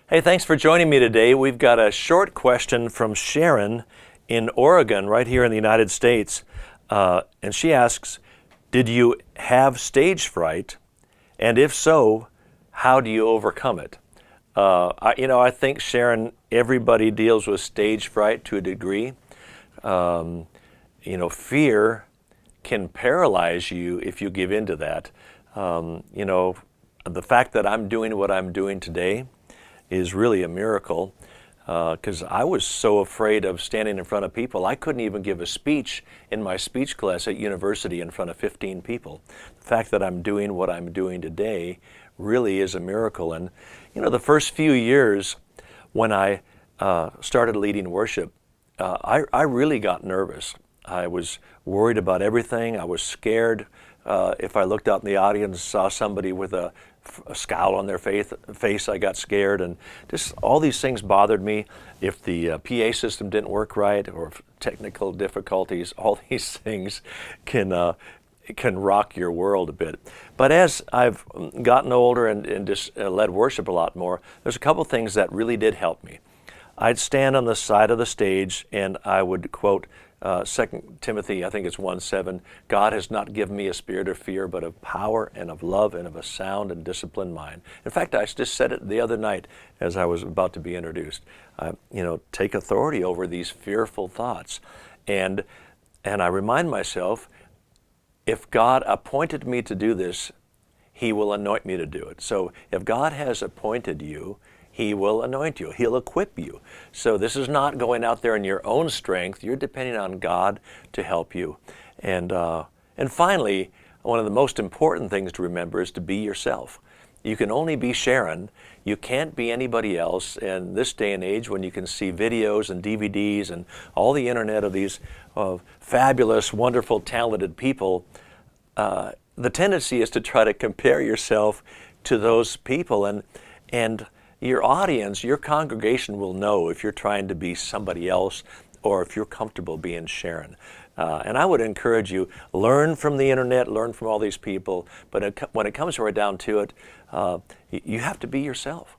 Hey, thanks for joining me today. We've got a short question from Sharon in Oregon, right here in the United States. And she asks, did you have stage fright? And if so, how do you overcome it? I think, Sharon, everybody deals with stage fright to a degree. Fear can paralyze you if you give in to that. The fact that I'm doing what I'm doing today is really a miracle, because I was so afraid of standing in front of people. I couldn't even give a speech in my speech class at university in front of 15 people. The fact that I'm doing what I'm doing today really is a miracle. And the first few years when I started leading worship, I really got nervous. I was worried about everything. I was scared. If I looked out in the audience and saw somebody with a scowl on their face, I got scared, and just all these things bothered me. If the PA system didn't work right, or if technical difficulties, all these things can rock your world a bit. But as I've gotten older and just led worship a lot more, there's a couple things that really did help me. I'd stand on the side of the stage and I would quote 2 Timothy, I think it's 1:7, God has not given me a spirit of fear, but of power and of love and of a sound and disciplined mind. In fact, I just said it the other night as I was about to be introduced. Take authority over these fearful thoughts. And I remind myself, if God appointed me to do this, He will anoint me to do it. So if God has appointed you, He will anoint you. He'll equip you. So this is not going out there in your own strength. You're depending on God to help you. And finally, one of the most important things to remember is to be yourself. You can only be Sharon. You can't be anybody else. And this day and age, when you can see videos and DVDs and all the internet of these fabulous, wonderful, talented people, the tendency is to try to compare yourself to those people. And your audience, your congregation will know if you're trying to be somebody else or if you're comfortable being Sharon. And I would encourage you, learn from the internet, learn from all these people, but when it comes right down to it, you have to be yourself.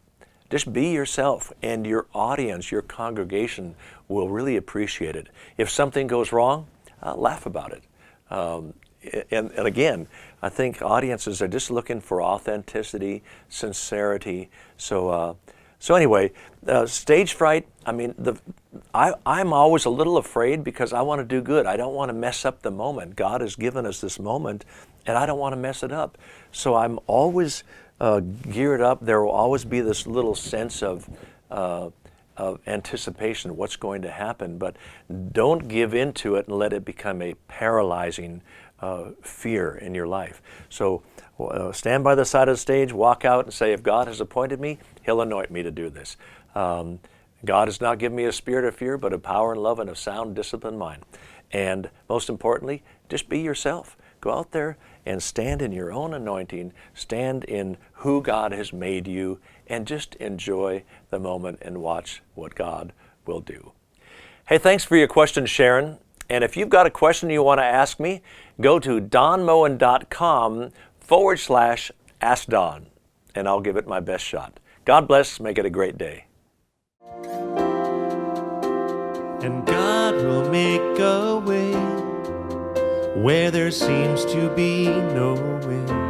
Just be yourself, and your audience, your congregation will really appreciate it. If something goes wrong, laugh about it. And again, I think audiences are just looking for authenticity, sincerity. So anyway, stage fright, I'm always a little afraid because I want to do good. I don't want to mess up the moment. God has given us this moment, and I don't want to mess it up. So I'm always geared up. There will always be this little sense of anticipation, what's going to happen. But don't give in to it and let it become a paralyzing fear in your life. So stand by the side of the stage, walk out and say, if God has appointed me, He'll anoint me to do this. God has not given me a spirit of fear, but of power and love and a sound, disciplined mind. And most importantly, just be yourself. Go out there and stand in your own anointing, stand in who God has made you, and just enjoy the moment and watch what God will do. Hey, thanks for your question, Sharon. And if you've got a question you want to ask me, go to DonMoen.com/Ask Don, and I'll give it my best shot. God bless. Make it a great day. And God will make a way where there seems to be no way.